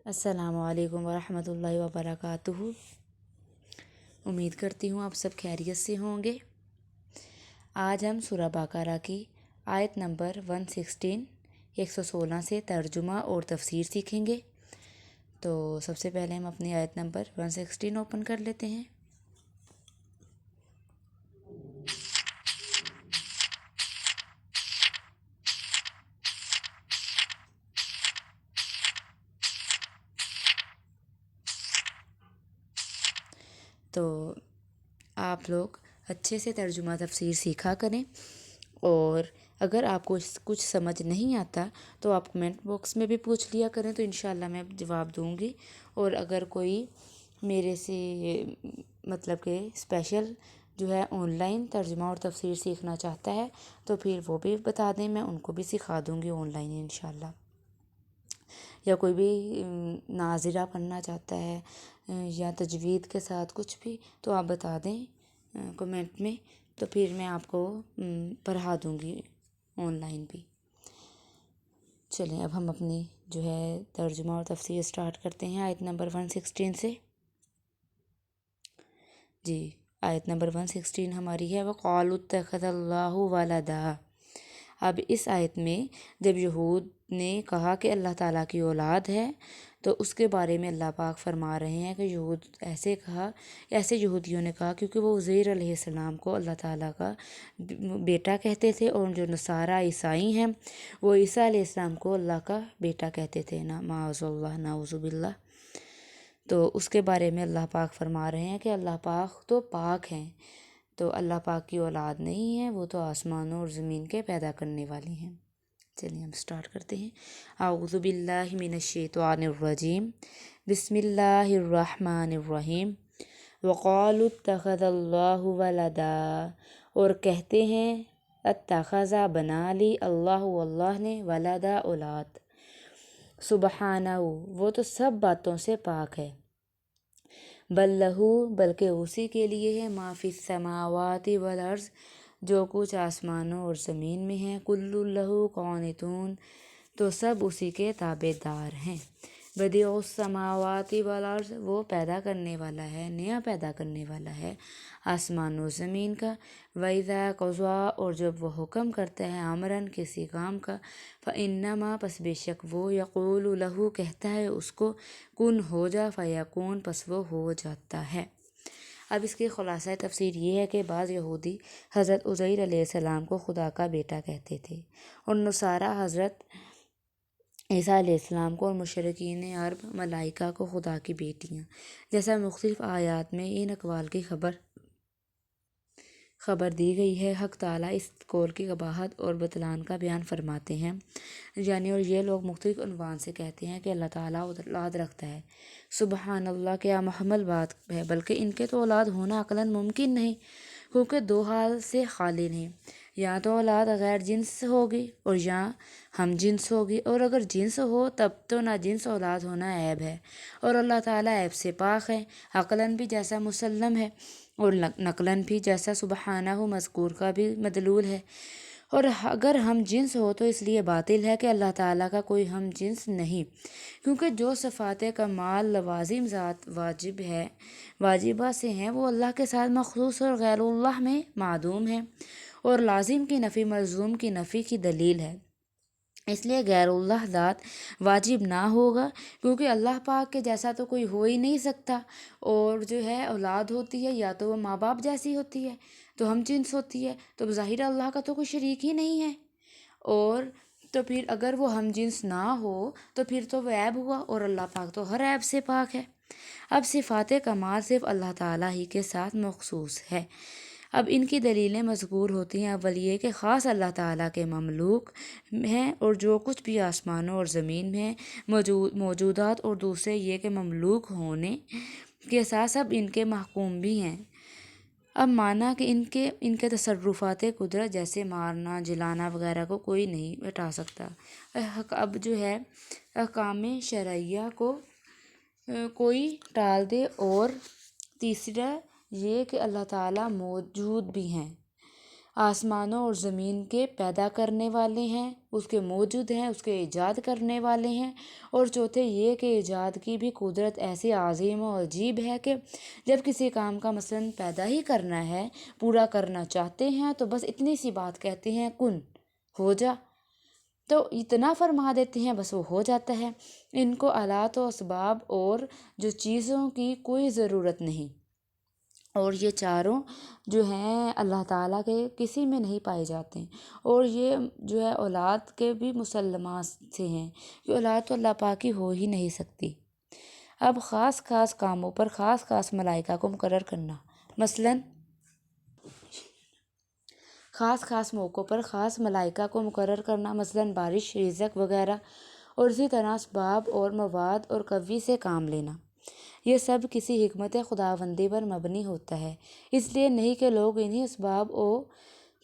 السلام علیکم ورحمۃ اللہ وبرکاتہ۔ امید کرتی ہوں آپ سب خیریت سے ہوں گے۔ آج ہم سورہ بقرہ کی آیت نمبر 116 سے ترجمہ اور تفسیر سیکھیں گے۔ تو سب سے پہلے ہم اپنی آیت نمبر 116 اوپن کر لیتے ہیں۔ تو آپ لوگ اچھے سے ترجمہ تفسیر سیکھا کریں، اور اگر آپ کو کچھ سمجھ نہیں آتا تو آپ کمنٹ باکس میں بھی پوچھ لیا کریں، تو انشاءاللہ میں جواب دوں گی۔ اور اگر کوئی میرے سے مطلب کہ اسپیشل جو ہے آن لائن ترجمہ اور تفسیر سیکھنا چاہتا ہے تو پھر وہ بھی بتا دیں، میں ان کو بھی سکھا دوں گی آن لائن انشاءاللہ۔ یا کوئی بھی ناظرہ پڑھنا چاہتا ہے یا تجوید کے ساتھ کچھ بھی، تو آپ بتا دیں کمنٹ میں، تو پھر میں آپ کو پڑھا دوں گی آن لائن بھی۔ چلیں اب ہم اپنی جو ہے ترجمہ اور تفسیر سٹارٹ کرتے ہیں آیت نمبر 116 سے۔ جی، آیت نمبر 116 ہماری ہے وَقَالُوا اتَّخَذَ اللَّهُ وَلَدًا۔ اب اس آیت میں جب یہود نے کہا کہ اللہ تعالیٰ کی اولاد ہے، تو اس کے بارے میں اللہ پاک فرما رہے ہیں کہ ایسے یہودیوں نے کہا کیونکہ وہ عزیر علیہ السلام کو اللہ تعالیٰ کا بیٹا کہتے تھے، اور جو نصارہ عیسائی ہیں وہ عیسیٰ علیہ السلام کو اللہ کا بیٹا کہتے تھے، معاذ اللہ نعوذ باللہ۔ تو اس کے بارے میں اللہ پاک فرما رہے ہیں کہ اللہ پاک تو پاک ہیں، تو اللہ پاک کی اولاد نہیں ہے، وہ تو آسمانوں اور زمین کے پیدا کرنے والی ہیں۔ چلیے ہم سٹارٹ کرتے ہیں۔ اعوذ باللہ من الشیطان الرجیم، بسم اللہ الرحمن الرحیم۔ وقالوا اتخذ اللہ ولدا، اور کہتے ہیں اتخذ بنا لی اللہ نے ولدا اولاد، سبحانہ وہ تو سب باتوں سے پاک ہے، بل لہو بلکہ اسی کے لیے ہے ما فی السماوات والارض جو کچھ آسمانوں اور زمین میں ہے، کل لہو قانتون تو سب اسی کے تابع دار ہیں، بدیع السماوات والارض وہ پیدا کرنے والا ہے، نیا پیدا کرنے والا ہے آسمان و زمین کا، وَإِذَا قَضَىٰ اور جب وہ حکم کرتا ہے امراً کسی کام کا، فَإِنَّمَا پس بے شک وہ یقول لہو کہتا ہے اس کو کن ہو جا، فیکون پس وہ ہو جاتا ہے۔ اب اس کی خلاصہ تفسیر یہ ہے کہ بعض یہودی حضرت عزیر علیہ السلام کو خدا کا بیٹا کہتے تھے، اور نصارہ حضرت عیسیٰ علیہ السلام کو، اور مشرکین عرب ملائکہ کو خدا کی بیٹیاں، جیسا مختلف آیات میں ان اقوال کی خبر دی گئی ہے۔ حق تعالیٰ اس قول کی قباحت اور بطلان کا بیان فرماتے ہیں، اور یہ لوگ مختلف عنوان سے کہتے ہیں کہ اللہ تعالیٰ اولاد رکھتا ہے، سبحان اللہ کیا محمل بات ہے، بلکہ ان کے تو اولاد ہونا عقلاً ممکن نہیں، کیونکہ دو حال سے خالی نہیں، یا تو اولاد غیر جنس ہوگی اور یا ہم جنس ہوگی، اور اگر جنس ہو تب تو ناجنس اولاد ہونا عیب ہے، اور اللہ تعالیٰ عیب سے پاک ہے، عقلاً بھی جیسا مسلم ہے اور نقلاً بھی جیسا سبحانہ مذکور کا بھی مدلول ہے، اور اگر ہم جنس ہو تو اس لیے باطل ہے کہ اللہ تعالیٰ کا کوئی ہم جنس نہیں، کیونکہ جو صفات کمال لوازم ذات واجبہ سے ہیں وہ اللہ کے ساتھ مخصوص اور غیر اللہ میں معدوم ہیں، اور لازم کی نفی ملزوم کی نفی کی دلیل ہے، اس لیے غیر اللہ ذات واجب نہ ہوگا، کیونکہ اللہ پاک کے جیسا تو کوئی ہو ہی نہیں سکتا، اور جو ہے اولاد ہوتی ہے یا تو وہ ماں باپ جیسی ہوتی ہے تو ہم جنس ہوتی ہے، تو ظاہر اللہ کا تو کوئی شریک ہی نہیں ہے، اور تو پھر اگر وہ ہم جنس نہ ہو تو پھر تو وہ عیب ہوا، اور اللہ پاک تو ہر عیب سے پاک ہے۔ اب صفات کمال صرف اللہ تعالیٰ ہی کے ساتھ مخصوص ہے۔ اب ان کی دلیلیں مذکور ہوتی ہیں، اول یہ کہ خاص اللہ تعالیٰ کے مملوک ہیں، اور جو کچھ بھی آسمانوں اور زمین میں موجودات، اور دوسرے یہ کہ مملوک ہونے کے ساتھ سب ان کے محکوم بھی ہیں۔ اب مانا کہ ان کے تصرفات قدرت جیسے مارنا جلانا وغیرہ کو کوئی نہیں ہٹا سکتا۔ اب جو ہے احکام شرعیہ کو کوئی ٹال دے، اور تیسرا یہ کہ اللہ تعالیٰ موجود بھی ہیں، آسمانوں اور زمین کے پیدا کرنے والے ہیں، اس کے موجود ہیں، اس کے ایجاد کرنے والے ہیں، اور چوتھے یہ کہ ایجاد کی بھی قدرت ایسی عظیم و عجیب ہے کہ جب کسی کام کا مثلاً پیدا ہی کرنا ہے، پورا کرنا چاہتے ہیں تو بس اتنی سی بات کہتے ہیں، کن ہو جا، تو اتنا فرما دیتے ہیں، بس وہ ہو جاتا ہے۔ ان کو آلات و اسباب اور جو چیزوں کی کوئی ضرورت نہیں، اور یہ چاروں جو ہیں اللہ تعالیٰ کے کسی میں نہیں پائے جاتے ہیں، اور یہ جو ہے اولاد کے بھی مسلمات سے ہیں، کہ اولاد تو اللہ پاک کی ہو ہی نہیں سکتی۔ اب خاص خاص کاموں پر خاص خاص ملائکہ کو مقرر کرنا، مثلاً خاص خاص موقعوں پر خاص ملائکہ کو مقرر کرنا، مثلاً بارش، رزق وغیرہ، اور اسی طرح اسباب اور مواد اور قوی سے کام لینا، یہ سب کسی حکمت خداوندی پر مبنی ہوتا ہے۔ اس لیے نہیں کہ لوگ انہی اسباب و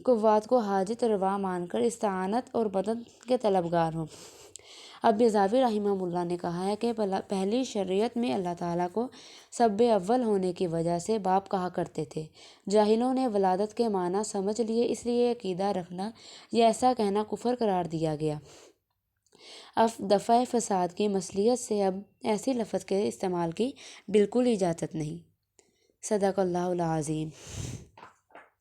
قوات کو حاجت روا مان کر استعانت اور مدد کے طلبگار ہوں۔ اب بیضاوی رحمہ اللہ نے کہا ہے کہ پہلی شریعت میں اللہ تعالیٰ کو سب اول ہونے کی وجہ سے باپ کہا کرتے تھے۔ جاہلوں نے ولادت کے معنی سمجھ لیے، اس لیے عقیدہ رکھنا یا ایسا کہنا کفر قرار دیا گیا۔ اب دفع فساد کی مصلحت سے اب ایسی لفظ کے استعمال کی بالکل اجازت نہیں۔ صدق اللہ العظیم۔